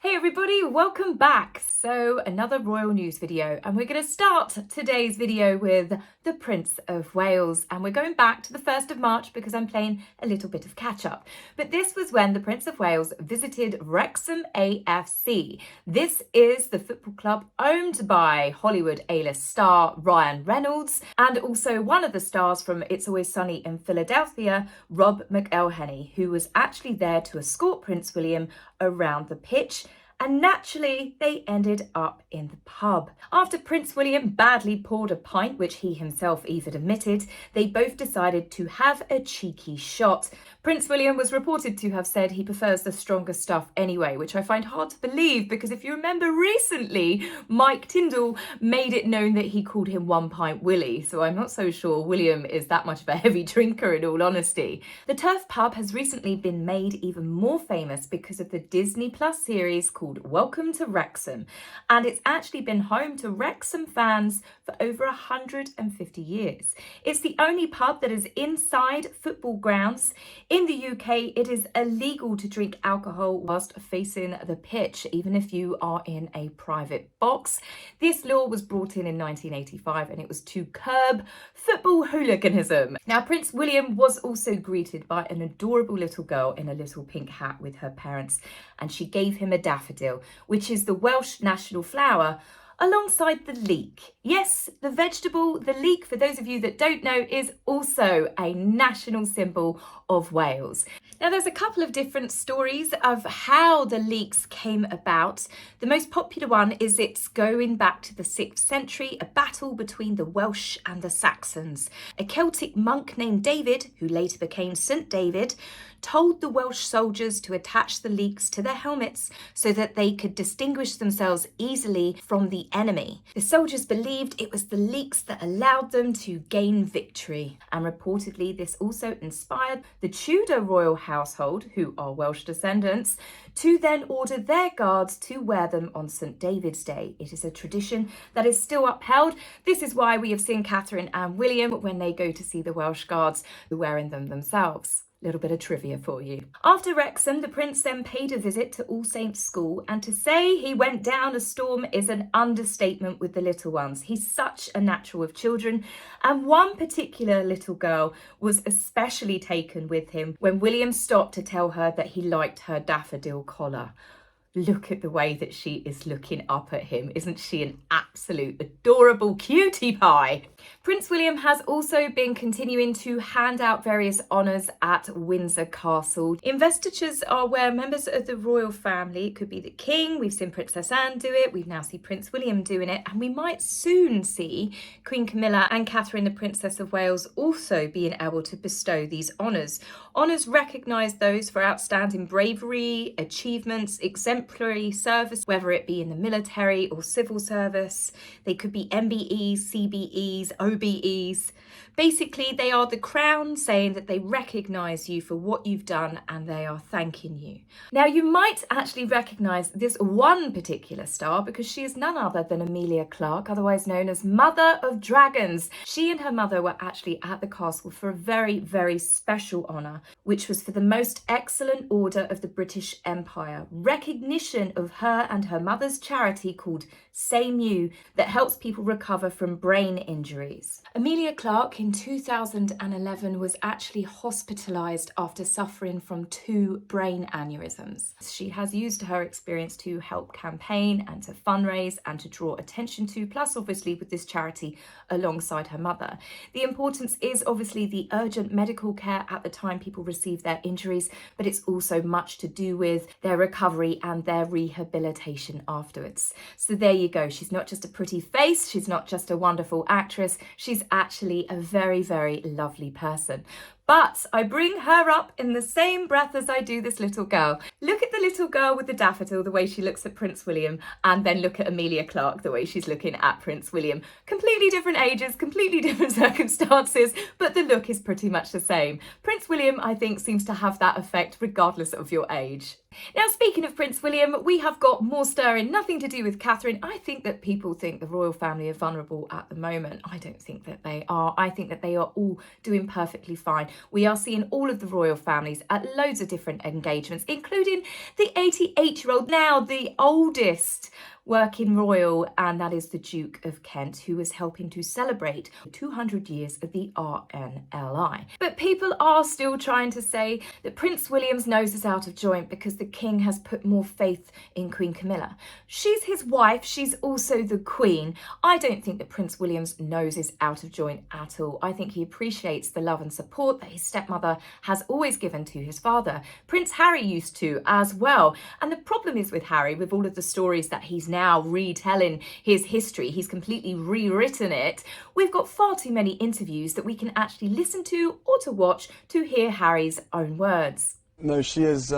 Hey everybody, welcome back. So another royal news video, and we're going to start today's video with the Prince of Wales, and we're going back to the 1st of March because I'm playing a little bit of catch up. But this was when the Prince of Wales visited Wrexham AFC. This is the football club owned by Hollywood A-list star Ryan Reynolds and also one of the stars from It's Always Sunny in Philadelphia, Rob McElhenney, who was actually there to escort Prince William around the pitch. And naturally, they ended up in the pub. After Prince William badly poured a pint, which he himself even admitted, they both decided to have a cheeky shot. Prince William was reported to have said he prefers the stronger stuff anyway, which I find hard to believe because if you remember recently, Mike Tindall made it known that he called him One Pint Willie, so I'm not so sure William is that much of a heavy drinker in all honesty. The Turf Pub has recently been made even more famous because of the Disney Plus series called Welcome to Wrexham, and it's actually been home to Wrexham fans for over 150 years. It's the only pub that is inside football grounds. In the UK, it is illegal to drink alcohol whilst facing the pitch, even if you are in a private box. This law was brought in 1985 and it was to curb football hooliganism. Now, Prince William was also greeted by an adorable little girl in a little pink hat with her parents, and she gave him a daffodil, which is the Welsh national flower, alongside the leek. Yes, the vegetable, the leek, for those of you that don't know, is also a national symbol of Wales. Now, there's a couple of different stories of how the leeks came about. The most popular one is it's going back to the 6th century, a battle between the Welsh and the Saxons. A Celtic monk named David, who later became St. David, told the Welsh soldiers to attach the leeks to their helmets so that they could distinguish themselves easily from the enemy. The soldiers believed it was the leeks that allowed them to gain victory, and reportedly this also inspired the Tudor royal household, who are Welsh descendants, to then order their guards to wear them on St. David's Day. It is a tradition that is still upheld. This is why we have seen Catherine and William, when they go to see the Welsh guards, wearing them themselves. Little bit of trivia for you. After Wrexham, the prince then paid a visit to All Saints School, and to say he went down a storm is an understatement with the little ones. He's such a natural with children, and one particular little girl was especially taken with him when William stopped to tell her that he liked her daffodil collar. Look at the way that she is looking up at him. Isn't she an absolute adorable cutie pie? Prince William has also been continuing to hand out various honours at Windsor Castle. Investitures are where members of the royal family, it could be the King, we've seen Princess Anne do it, we've now seen Prince William doing it, and we might soon see Queen Camilla and Catherine, the Princess of Wales, also being able to bestow these honours. Honours recognise those for outstanding bravery, achievements, exemplary service, whether it be in the military or civil service. They could be MBEs, CBEs, OBEs. Basically, they are the crown saying that they recognise you for what you've done and they are thanking you. Now, you might actually recognise this one particular star because she is none other than Emilia Clarke, otherwise known as Mother of Dragons. She and her mother were actually at the castle for a very, very special honour, which was for the Most Excellent Order of the British Empire, recognition of her and her mother's charity called Same You that helps people recover from brain injuries. Emilia Clarke in 2011 was actually hospitalised after suffering from 2 brain aneurysms. She has used her experience to help campaign and to fundraise and to draw attention to, plus obviously with this charity alongside her mother. The importance is obviously the urgent medical care at the time people receive their injuries, but it's also much to do with their recovery and their rehabilitation afterwards. So there you go. She's not just a pretty face, she's not just a wonderful actress, she's actually a very, very lovely person. But I bring her up in the same breath as I do this little girl. Look at the little girl with the daffodil, the way she looks at Prince William, and then look at Emilia Clarke, the way she's looking at Prince William. Completely different ages, completely different circumstances, but the look is pretty much the same. Prince William, I think, seems to have that effect regardless of your age. Now, speaking of Prince William, we have got more stirring, nothing to do with Catherine. I think that people think the royal family are vulnerable at the moment. I don't think that they are. I think that they are all doing perfectly fine. we are seeing all of the royal families at loads of different engagements, including the 88-year-old, now the oldest working royal, and that is the Duke of Kent, who is helping to celebrate 200 years of the RNLI. But people are still trying to say that Prince William's nose is out of joint because the king has put more faith in Queen Camilla. She's his wife, she's also the Queen. I don't think that Prince William's nose is out of joint at all. I think he appreciates the love and support that his stepmother has always given to his father. Prince Harry used to as well. And the problem is with Harry, with all of the stories that he's now retelling his history, he's completely rewritten it. We've got far too many interviews that we can actually listen to or to watch to hear Harry's own words. No, she is,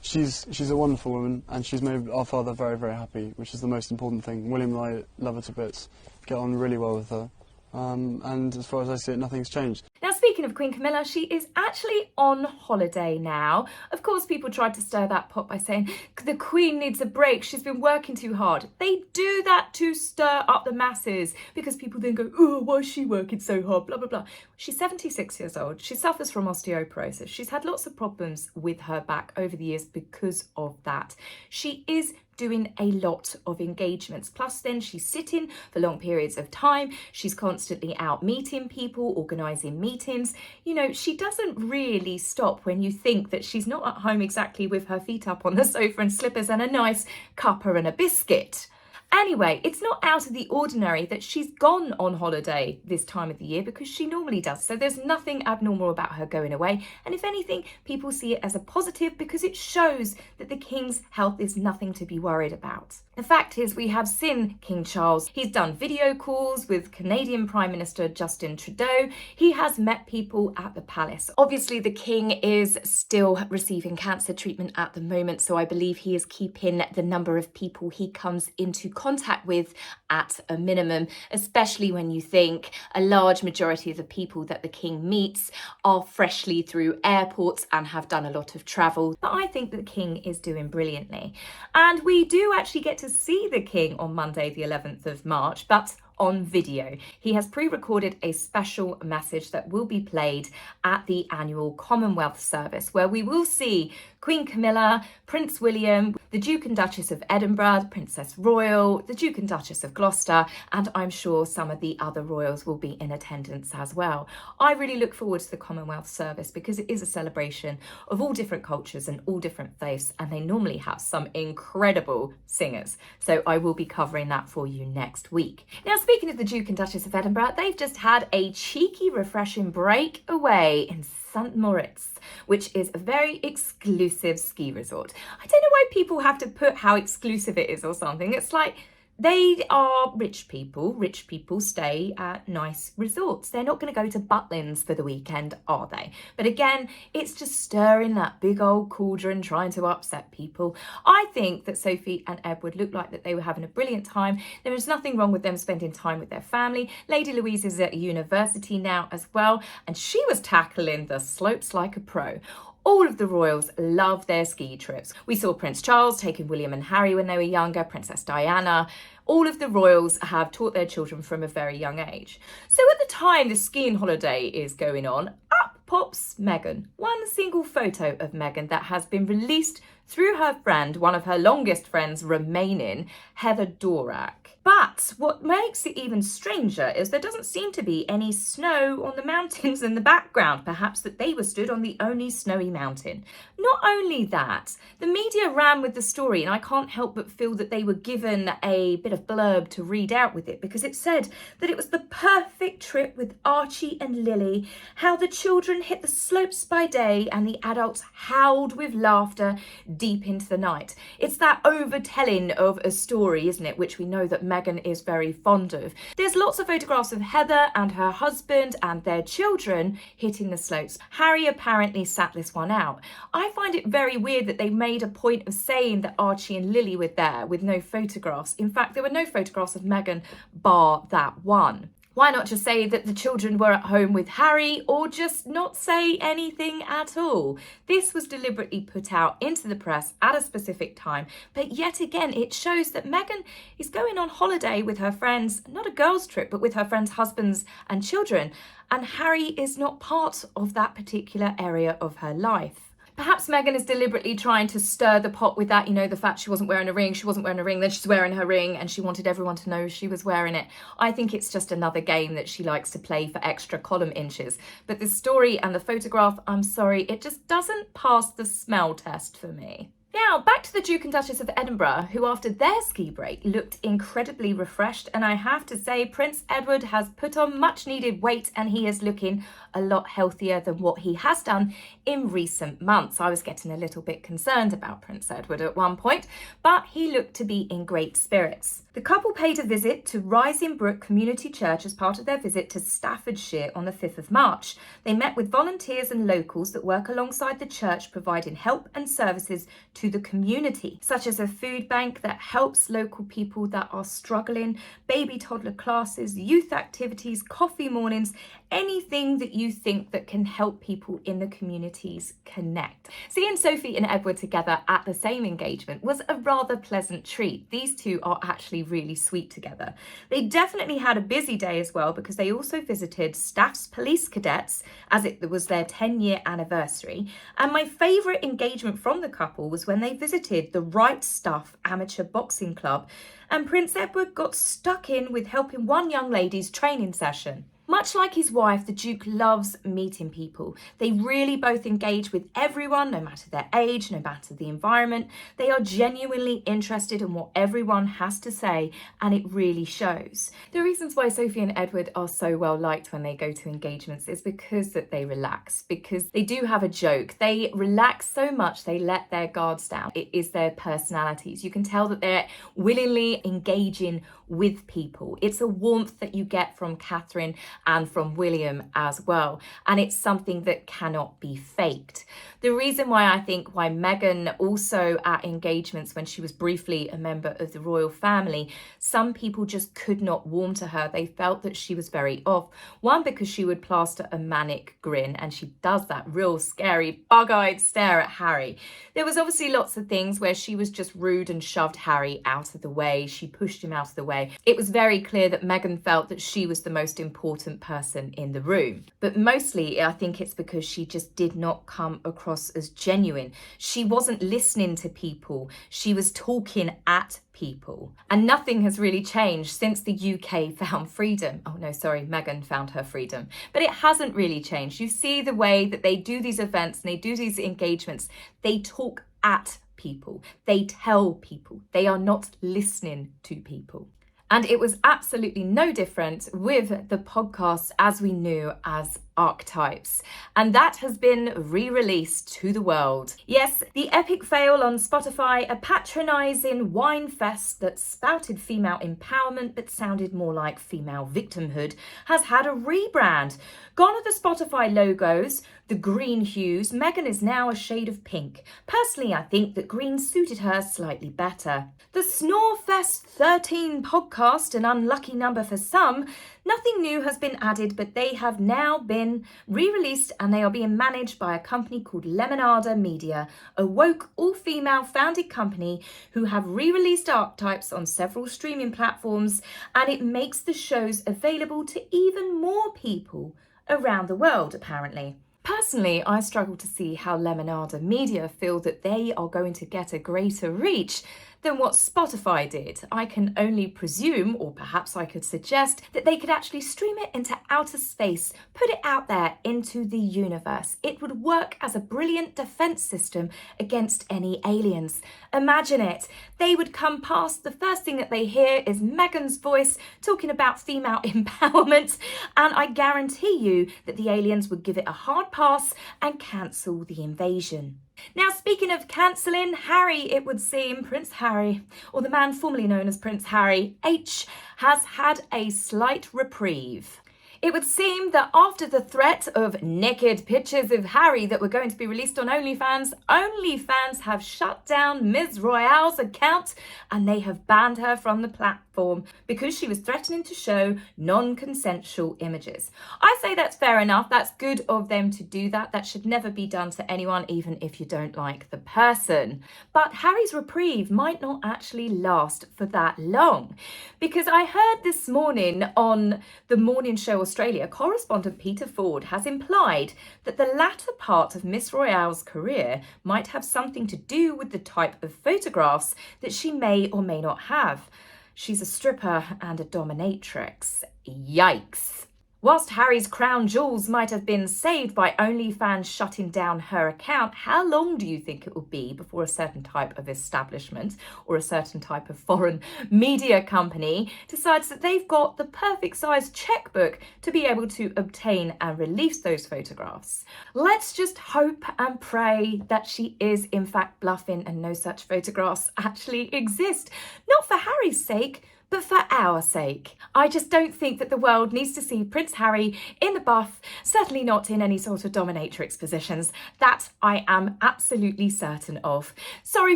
she's a wonderful woman, and she's made our father very, very happy, which is the most important thing. William and I love her to bits, get on really well with her, and as far as I see it, nothing's changed. Now, speaking of Queen Camilla, she is actually on holiday now. Of course, people tried to stir that pot by saying the Queen needs a break, she's been working too hard. They do that to stir up the masses because people then go, oh, why is she working so hard, blah, blah, blah. She's 76 years old. She suffers from osteoporosis. She's had lots of problems with her back over the years because of that. She is doing a lot of engagements. Plus then she's sitting for long periods of time. She's constantly out meeting people, organising meetings. You know, she doesn't really stop when you think that she's not at home exactly with her feet up on the sofa and slippers and a nice cuppa and a biscuit. Anyway, it's not out of the ordinary that she's gone on holiday this time of the year because she normally does. So there's nothing abnormal about her going away. And if anything, people see it as a positive because it shows that the King's health is nothing to be worried about. The fact is, we have seen King Charles. He's done video calls with Canadian Prime Minister Justin Trudeau. He has met people at the palace. Obviously, the King is still receiving cancer treatment at the moment, so I believe he is keeping the number of people he comes into contact with at a minimum, especially when you think a large majority of the people that the King meets are freshly through airports and have done a lot of travel. But I think the King is doing brilliantly. And we do actually get to see the King on Monday, the 11th of March, but on video. He has pre-recorded a special message that will be played at the annual Commonwealth service, where we will see Queen Camilla, Prince William, the Duke and Duchess of Edinburgh, Princess Royal, the Duke and Duchess of Gloucester, and I'm sure some of the other royals will be in attendance as well. I really look forward to the Commonwealth service because it is a celebration of all different cultures and all different faiths, and they normally have some incredible singers. So I will be covering that for you next week. Now, speaking of the Duke and Duchess of Edinburgh, they've just had a cheeky, refreshing break away in St. Moritz, which is a very exclusive ski resort. I don't know why people have to put how exclusive it is or something. It's like they are rich people. Rich people stay at nice resorts. They're not going to go to Butlins for the weekend, are they? But again, it's just stirring that big old cauldron, trying to upset people. I think that Sophie and Edward looked like that they were having a brilliant time. There is nothing wrong with them spending time with their family. Lady Louise is at university now as well, and she was tackling the slopes like a pro. All of the royals love their ski trips. We saw Prince Charles taking William and Harry when they were younger, Princess Diana. All of the royals have taught their children from a very young age. So at the time the skiing holiday is going on, up pops Meghan. One single photo of Meghan that has been released through her friend, one of her longest friends remaining, Heather Dorak. But what makes it even stranger is there doesn't seem to be any snow on the mountains in the background, perhaps that they were stood on the only snowy mountain. Not only that, the media ran with the story, and I can't help but feel that they were given a bit of blurb to read out with it, because it said that it was the perfect trip with Archie and Lily, how the children hit the slopes by day and the adults howled with laughter deep into the night. It's that overtelling of a story, isn't it, which we know that Meghan is very fond of. There's lots of photographs of Heather and her husband and their children hitting the slopes. Harry apparently sat this one out. I find it very weird that they made a point of saying that Archie and Lily were there with no photographs. In fact, there were no photographs of Meghan bar that one. Why not just say that the children were at home with Harry, or just not say anything at all? This was deliberately put out into the press at a specific time, but yet again it shows that Meghan is going on holiday with her friends, not a girls' trip, but with her friends' husbands and children, and Harry is not part of that particular area of her life. Perhaps Meghan is deliberately trying to stir the pot with that, the fact she wasn't wearing a ring, then she's wearing her ring, and she wanted everyone to know she was wearing it. I think it's just another game that she likes to play for extra column inches. But the story and the photograph, I'm sorry, it just doesn't pass the smell test for me. Now, back to the Duke and Duchess of Edinburgh, who after their ski break looked incredibly refreshed, and I have to say Prince Edward has put on much needed weight and he is looking a lot healthier than what he has done in recent months. I was getting a little bit concerned about Prince Edward at one point, but he looked to be in great spirits. The couple paid a visit to Rising Brook Community Church as part of their visit to Staffordshire on the 5th of March. They met with volunteers and locals that work alongside the church, providing help and services to the community, such as a food bank that helps local people that are struggling, baby toddler classes, youth activities, coffee mornings, anything that you think that can help people in the communities connect. Seeing Sophie and Edward together at the same engagement was a rather pleasant treat. These two are actually really sweet together. They definitely had a busy day as well, because they also visited Staff's police cadets as it was their 10-year anniversary. And my favourite engagement from the couple was when they visited the Right Stuff Amateur Boxing Club, and Prince Edward got stuck in with helping one young lady's training session. Much like his wife, the Duke loves meeting people. They really both engage with everyone, no matter their age, no matter the environment. They are genuinely interested in what everyone has to say, and it really shows. The reasons why Sophie and Edward are so well liked when they go to engagements is because that they relax, because they do have a joke. They relax so much, they let their guards down. It is their personalities. You can tell that they're willingly engaging with people. It's a warmth that you get from Catherine and from William as well, and it's something that cannot be faked. The reason why I think why Meghan also at engagements, when she was briefly a member of the royal family, some people just could not warm to her. They felt that she was very off. One, because she would plaster a manic grin, and she does that real scary bug-eyed stare at Harry. There was obviously lots of things where she was just rude and shoved Harry out of the way. She pushed him out of the way. It was very clear that Meghan felt that she was the most important person in the room. But mostly, I think it's because she just did not come across as genuine. She wasn't listening to people. She was talking at people. And nothing has really changed since the UK found freedom. Oh no, sorry, Meghan found her freedom. But it hasn't really changed. You see the way that they do these events and they do these engagements. They talk at people. They tell people. They are not listening to people. And it was absolutely no different with the podcasts as we knew as Archetypes, and that has been re-released to the world. Yes, the epic fail on Spotify, a patronising wine fest that spouted female empowerment but sounded more like female victimhood, has had a rebrand. Gone are the Spotify logos, the green hues. Meghan is now a shade of pink. Personally, I think that green suited her slightly better. The Snorefest 13 podcast, an unlucky number for some. Nothing new has been added, but they have now been re-released and they are being managed by a company called Lemonada Media, a woke, all-female founded company who have re-released Archetypes on several streaming platforms, and it makes the shows available to even more people around the world, apparently. Personally, I struggle to see how Lemonada Media feel that they are going to get a greater reach than what Spotify did. I can only presume, or perhaps I could suggest, that they could actually stream it into outer space, put it out there into the universe. It would work as a brilliant defense system against any aliens. Imagine it. They would come past, the first thing that they hear is Meghan's voice talking about female empowerment, and I guarantee you that the aliens would give it a hard pass and cancel the invasion. Now, speaking of cancelling, Harry, it would seem, Prince Harry, or the man formerly known as Prince Harry H, has had a slight reprieve. It would seem that after the threat of naked pictures of Harry that were going to be released on OnlyFans, OnlyFans have shut down Ms. Royale's account and they have banned her from the platform because she was threatening to show non-consensual images. I say that's fair enough. That's good of them to do that. That should never be done to anyone, even if you don't like the person. But Harry's reprieve might not actually last for that long, because I heard this morning on the Morning Show Australia, correspondent Peter Ford has implied that the latter part of Miss Royale's career might have something to do with the type of photographs that she may or may not have. She's a stripper and a dominatrix. Yikes. Whilst Harry's crown jewels might have been saved by OnlyFans shutting down her account, how long do you think it will be before a certain type of establishment or a certain type of foreign media company decides that they've got the perfect size checkbook to be able to obtain and release those photographs? Let's just hope and pray that she is in fact bluffing and no such photographs actually exist. Not for Harry's sake, but for our sake. I just don't think that the world needs to see Prince Harry in the buff, certainly not in any sort of dominatrix positions. That I am absolutely certain of. Sorry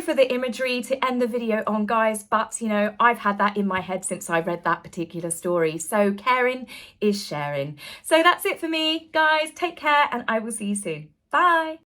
for the imagery to end the video on, guys, but you know, I've had that in my head since I read that particular story. So caring is sharing. So that's it for me, guys. Take care and I will see you soon. Bye.